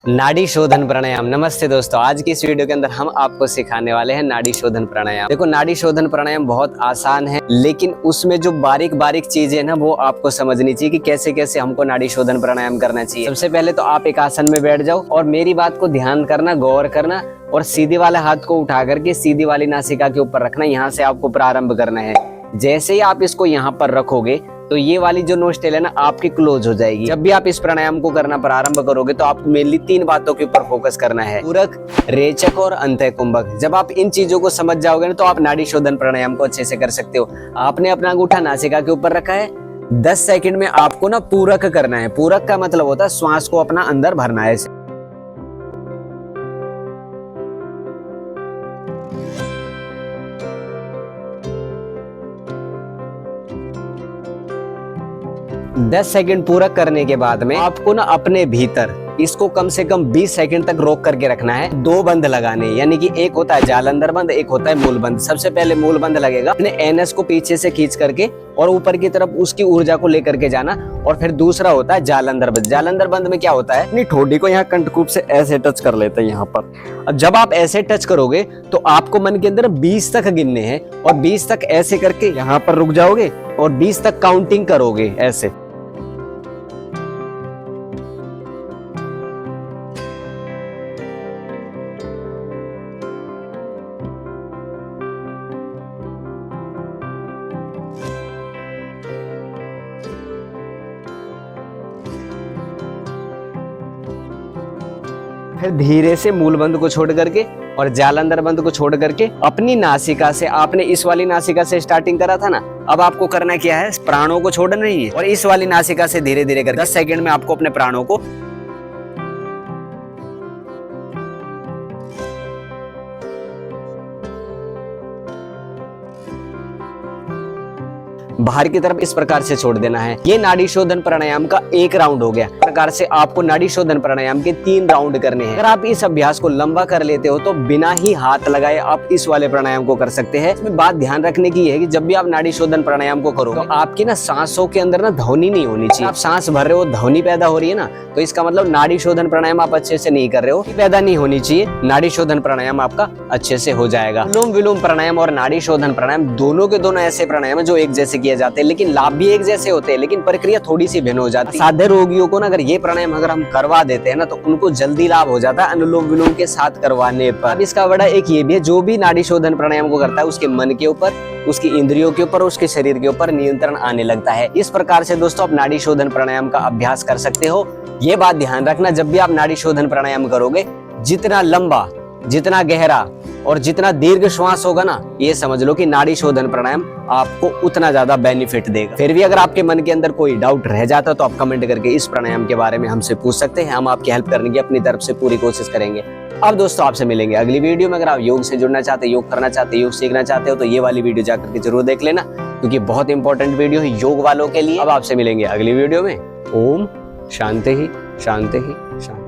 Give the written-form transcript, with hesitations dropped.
नाड़ी शोधन प्राणायाम। नमस्ते दोस्तों, आज की इस वीडियो के अंदर हम आपको सिखाने वाले हैं नाड़ी शोधन प्राणायाम। देखो, नाड़ी शोधन प्राणायाम बहुत आसान है, लेकिन उसमें जो बारीक बारीक चीजें है ना, वो आपको समझनी चाहिए कि कैसे कैसे हमको नाड़ी शोधन प्राणायाम करना चाहिए। सबसे पहले तो आप एक आसन में बैठ जाओ और मेरी बात को ध्यान करना, गौर करना और सीधे वाले हाथ को उठा करके सीधी वाली नासिका के ऊपर रखना। यहाँ से आपको प्रारंभ करना है। जैसे ही आप इसको यहाँ पर रखोगे तो ये वाली जो नोस्ट्रेल है ना, आपकी क्लोज हो जाएगी। जब भी आप इस प्राणायाम को करना प्रारंभ करोगे तो आपको मेनली 3 बातों के ऊपर फोकस करना है: पूरक, रेचक और अंतःकुंभक। जब आप इन चीजों को समझ जाओगे ना, तो आप नाड़ी शोधन प्राणायाम को अच्छे से कर सकते हो। आपने अपना अंगूठा नासिका के ऊपर रखा है, 10 सेकंड में आपको ना पूरक करना है। पूरक का मतलब होता है श्वास को अपना अंदर भरना है। 10 सेकंड पूरक करने के बाद में आपको ना अपने भीतर इसको कम से कम 20 सेकंड तक रोक करके रखना है। 2 बंद लगाने, यानी कि एक होता है जालंधर बंद, एक होता है मूल बंद। सबसे पहले मूल बंद लगेगा, अपने एनएस को पीछे से खींच करके और ऊपर की तरफ उसकी ऊर्जा को लेकर के जाना। और फिर दूसरा होता है जालंधर बंद। जालंधर बंद में क्या होता है, अपनी ठोडी को यहाँ कंठकूप से ऐसे टच कर लेते हैं यहाँ पर। अब जब आप ऐसे टच करोगे तो आपको मन के अंदर 20 तक गिनने हैं और 20 तक ऐसे करके यहाँ पर रुक जाओगे और 20 तक काउंटिंग करोगे ऐसे। फिर धीरे से मूल बंद को छोड़ करके और जालंधर बंद को छोड़ करके अपनी नासिका से, आपने इस वाली नासिका से स्टार्टिंग करा था ना, अब आपको करना क्या है, प्राणों को छोड़ना ही है और इस वाली नासिका से धीरे धीरे कर 10 सेकंड में आपको अपने प्राणों को बाहर की तरफ इस प्रकार से छोड़ देना है। ये नाड़ी शोधन प्राणायाम का एक राउंड हो गया। इस प्रकार से आपको नाड़ी शोधन प्राणायाम के 3 राउंड करने हैं। अगर आप इस अभ्यास को लंबा कर लेते हो तो बिना ही हाथ लगाए आप इस वाले प्राणायाम को कर सकते हैं। इसमें बात ध्यान रखने की है कि जब भी आप नाड़ी शोधन प्राणायाम को करोगे तो आपकी ना सांसों के अंदर ना ध्वनि नहीं होनी चाहिए। आप सांस भर रहे हो, ध्वनि पैदा हो रही है ना, तो इसका मतलब नाड़ी शोधन प्राणायाम आप अच्छे से नहीं कर रहे हो, पैदा नहीं होनी चाहिए। नाड़ी शोधन प्राणायाम आपका अच्छे से हो जाएगा। अनुलोम विलोम प्राणायाम और नाड़ी शोधन प्राणायाम दोनों के दोनों ऐसे प्राणायाम है जो एक जैसे किए जाते हैं, लेकिन लाभ भी एक जैसे होते हैं, लेकिन प्रक्रिया थोड़ी सी भिन्न हो जाती है। साधे रोगियों को ना अगर ये प्राणायाम अगर हम करवा देते हैं ना, तो उनको जल्दी लाभ हो जाता है अनुलोम विलोम के साथ करवाने पर। अब इसका बड़ा एक ये भी है, जो भी नाड़ी शोधन प्राणायाम को करता है उसके मन के ऊपर, उसकी इंद्रियों के ऊपर, उसके शरीर के ऊपर नियंत्रण आने लगता है। इस प्रकार से दोस्तों आप नाड़ी शोधन प्राणायाम का अभ्यास कर सकते हो। ये बात ध्यान रखना, जब भी आप नाड़ी शोधन प्राणायाम करोगे, जितना लंबा, जितना गहरा और जितना दीर्घ श्वास होगा ना, ये समझ लो कि नाड़ी शोधन प्राणायाम आपको उतना ज्यादा बेनिफिट देगा। फिर भी अगर आपके मन के अंदर कोई डाउट रह जाता तो आप कमेंट करके इस प्राणायाम के बारे में हमसे पूछ सकते हैं। हम आपकी हेल्प करने की अपनी तरफ से पूरी कोशिश करेंगे। अब दोस्तों आपसे मिलेंगे अगली वीडियो में। अगर आप योग से जुड़ना चाहते, योग करना चाहते, योग सीखना चाहते हो तो ये वाली वीडियो जाकर के जरूर देख लेना, क्योंकि बहुत इंपॉर्टेंट वीडियो है योग वालों के लिए। अब आपसे मिलेंगे अगली वीडियो में। ओम शांति ही शांति ही शांति।